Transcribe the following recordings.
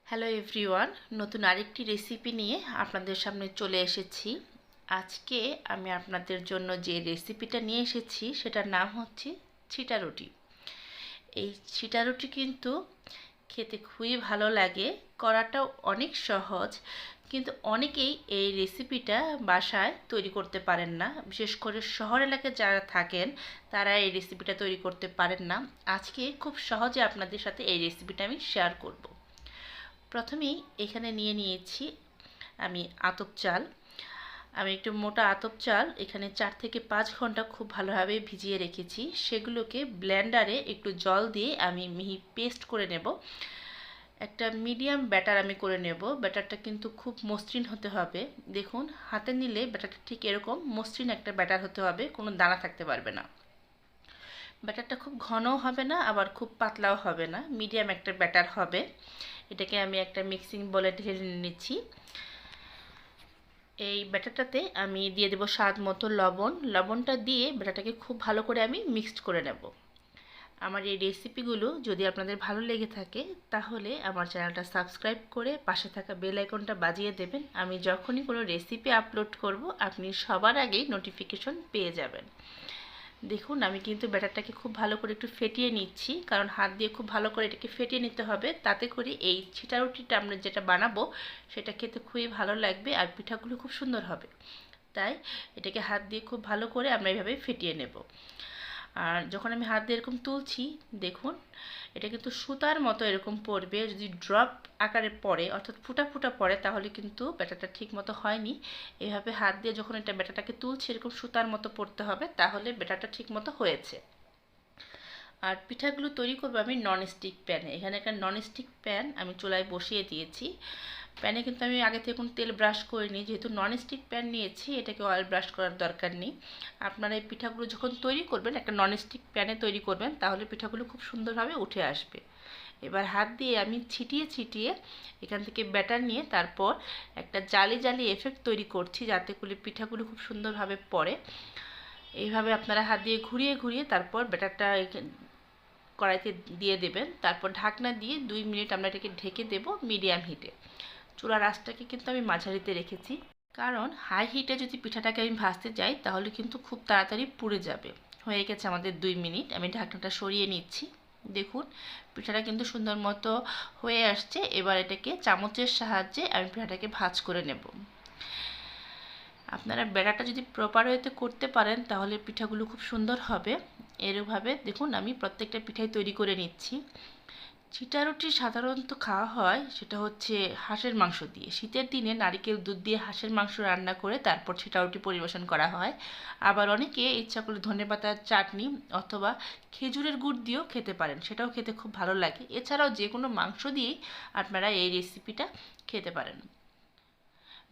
Hello everyone, নতুন আরেকটি recipe নিয়ে আপনাদের সামনে চলে এসেছি। আজকে আমি আপনাদের জন্য যে রেসিপিটা নিয়ে এসেছি সেটার নাম হচ্ছে ছিটা রুটি। এই ছিটা রুটি কিন্তু খেতে খুবই ভালো লাগে, করাটাও অনেক সহজ, কিন্তু অনেকেই এই রেসিপিটা বাসায় তৈরি করতে পারেন না। বিশেষ করে শহর এলাকায় যারা থাকেন তারা এই রেসিপিটা তৈরি করতে পারেন না। আজকে খুব সহজে আপনাদের সাথে এই রেসিপিটা আমি শেয়ার করব। প্রথমেই এখানে নিয়ে নিয়েছি আমি আতপ চাল। আমি একটু মোটা আতপ চাল এখানে 4 থেকে 5 ঘন্টা খুব ভালোভাবে ভিজিয়ে রেখেছি। সেগুলোকে ব্লেন্ডারে একটু জল দিয়ে আমি মিহি পেস্ট করে নেব। একটা মিডিয়াম ব্যাটার আমি করে নেব। ব্যাটারটা কিন্তু খুব মসৃণ হতে হবে। দেখুন, হাতে নিলে ব্যাটারটা ঠিক এরকম মসৃণ একটা ব্যাটার হতে হবে, কোনো দানা থাকতে পারবে না। ব্যাটারটা খুব ঘনও হবে না, আবার খুব পাতলাও হবে না, মিডিয়াম একটা ব্যাটার হবে। এটাকে আমি একটা মিক্সিং বলে ঢেলে নিচ্ছি। এই ব্যাটারটাতে আমি দিয়ে দেব স্বাদ মতো লবণ। লবণটা দিয়ে ব্যাটারটাকে খুব ভালো করে আমি মিক্সড করে নেব। আমার এই রেসিপিগুলো যদি আপনাদের ভালো লেগে থাকে তাহলে আমার চ্যানেলটা সাবস্ক্রাইব করে পাশে থাকা বেল আইকনটা বাজিয়ে দেবেন। আমি যখনই কোনো রেসিপি আপলোড করব আপনি সবার আগেই নোটিফিকেশন পেয়ে যাবেন। দেখুন, আমি কিন্তু ব্যাটারটাকে খুব ভালো করে একটু ফেটিয়ে নিচ্ছি, কারণ হাত দিয়ে খুব ভালো করে এটাকে ফেটিয়ে নিতে হবে। তাতে করে এই ছিটা রুটিটা আমরা যেটা বানাবো সেটা খেতে খুবই ভালো লাগবে আর পিঠাগুলো খুব সুন্দর হবে। তাই এটাকে হাত দিয়ে খুব ভালো করে আমরা এইভাবে ফেটিয়ে নেব। আর যখন আমি হাত দিয়ে এরকম তুলছি, দেখুন এটা কিন্তু সুতার মতো এরকম পড়বে। যদি ড্রপ আকারে পড়ে, অর্থাৎ ফুটা ফুটা পড়ে, তাহলে কিন্তু ব্যাটারটা ঠিক মতো হয়নি। এভাবে হাত দিয়ে যখন এটা ব্যাটারটাকে তুলছি এরকম সুতার মতো পড়তে হবে, তাহলে ব্যাটারটা ঠিক মতো হয়েছে। আর পিঠাগুলো তৈরি করবো আমি ননস্টিক প্যানে। এখানে একটা ননস্টিক প্যান আমি চুলায় বসিয়ে দিয়েছি। প্যানে কিন্তু আমি আগে থেকে কোনো তেল ব্রাশ করিনি, যেহেতু ননস্টিক প্যান নিয়েছি এটাকে অয়েল ব্রাশ করার দরকার নেই। আপনারা এই পিঠাগুলো যখন তৈরি করবেন একটা ননস্টিক প্যানে তৈরি করবেন, তাহলে পিঠাগুলো খুব সুন্দরভাবে উঠে আসবে। এবার হাত দিয়ে আমি ছিটিয়ে ছিটিয়ে এখান থেকে ব্যাটার নিয়ে তারপর একটা জালি জালি এফেক্ট তৈরি করছি, যাতে করে পিঠাগুলো খুব সুন্দরভাবে পড়ে। এইভাবে আপনারা হাত দিয়ে ঘুরিয়ে ঘুরিয়ে তারপর ব্যাটারটা কড়াইতে দিয়ে দেবেন। তারপর ঢাকনা দিয়ে 2 মিনিট আমরা এটাকে ঢেকে দেব মিডিয়াম হিটে। চুলার আঁচটাকে কিন্তু আমি মাঝারিতে রেখেছি, কারণ হাই হিটে যদি পিঠাটাকে আমি ভাজতে যাই তাহলে কিন্তু খুব তাড়াতাড়ি পুড়ে যাবে। হয়ে গেছে আমাদের 2 মিনিট, আমি ঢাকনাটা সরিয়ে নিচ্ছি। দেখুন, পিঠাটা কিন্তু সুন্দর মতো হয়ে আসছে। এবার এটাকে চামচের সাহায্যে আমি পিঠাটাকে ভাঁজ করে নেব। আপনারা ব্যাটারটা যদি প্রপার ওয়েতে করতে পারেন তাহলে পিঠাগুলো খুব সুন্দর হবে। এরভাবে দেখুন আমি প্রত্যেকটা পিঠাই তৈরি করে নিচ্ছি। চিটা রুটি সাধারণত খাওয়া হয় সেটা হচ্ছে হাঁসের মাংস দিয়ে। শীতের দিনে নারকেল দুধ দিয়ে হাঁসের মাংস রান্না করে তারপর চিটা রুটি পরিবেশন করা হয়। আবার অনেকে ইচ্ছা করলে ধনেপাতার চাটনি অথবা খেজুরের গুড় দিয়েও খেতে পারেন, সেটাও খেতে খুব ভালো লাগে। এছাড়াও যে কোনো মাংস দিয়েই আপনারা এই রেসিপিটা খেতে পারেন।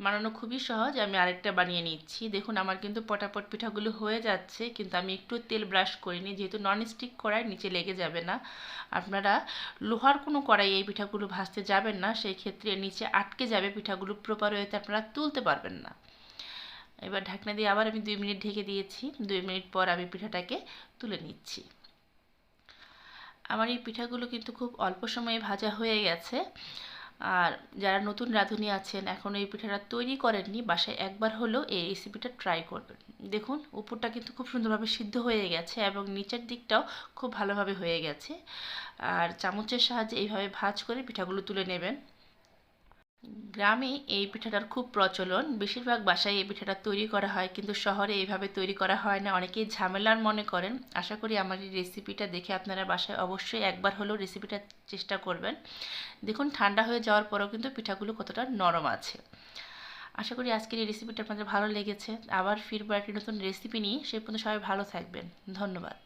বানানো খুবই সহজ। আমি আরেকটা বানিয়ে নিচ্ছি। দেখুন, আমার কিন্তু পটাপট পিঠাগুলো হয়ে যাচ্ছে, কিন্তু আমি একটু তেল ব্রাশ করিনি, যেহেতু ননস্টিক কড়াই নিচে লেগে যাবে না। আপনারা লোহার কোনো কড়াই এই পিঠাগুলো ভাজতে যাবেন না, সেই ক্ষেত্রে নিচে আটকে যাবে, পিঠাগুলো প্রপার ওয়েতে আপনারা তুলতে পারবেন না। এবার ঢাকনা দিয়ে আবার আমি 2 মিনিট ঢেকে দিয়েছি। 2 মিনিট পর আমি পিঠাটাকে তুলে নিচ্ছি। আমার এই পিঠাগুলো কিন্তু খুব অল্প সময়ে ভাজা হয়ে গেছে। আর যারা নতুন রাঁধুনি আছেন, এখনও এই পিঠাটা তৈরি করেননি, বাসায় একবার হলেও এই রেসিপিটা ট্রাই করবেন। দেখুন, উপরটা কিন্তু খুব সুন্দরভাবে সিদ্ধ হয়ে গেছে এবং নিচের দিকটাও খুব ভালোভাবে হয়ে গেছে। আর চামচের সাহায্যে এইভাবে ভাঁজ করে পিঠাগুলো তুলে নেবেন। গ্রামে এই পিঠাটার খুব প্রচলন, বেশিরভাগ বাসায় এই পিঠাটা তৈরি করা হয়, কিন্তু শহরে এইভাবে তৈরি করা হয় না, অনেকেই ঝামেলার মনে করেন। আশা করি আমার এই রেসিপিটা দেখে আপনারা বাসায় অবশ্যই একবার হলেও রেসিপিটা চেষ্টা করবেন। দেখুন, ঠান্ডা হয়ে যাওয়ার পরেও কিন্তু পিঠাগুলো কতটা নরম আছে। আশা করি আজকের এই রেসিপিটা আপনাদের ভালো লেগেছে। আবার ফিরবো একটি নতুন রেসিপি নিয়ে। সেই পর্যন্ত সবাই ভালো থাকবেন। ধন্যবাদ।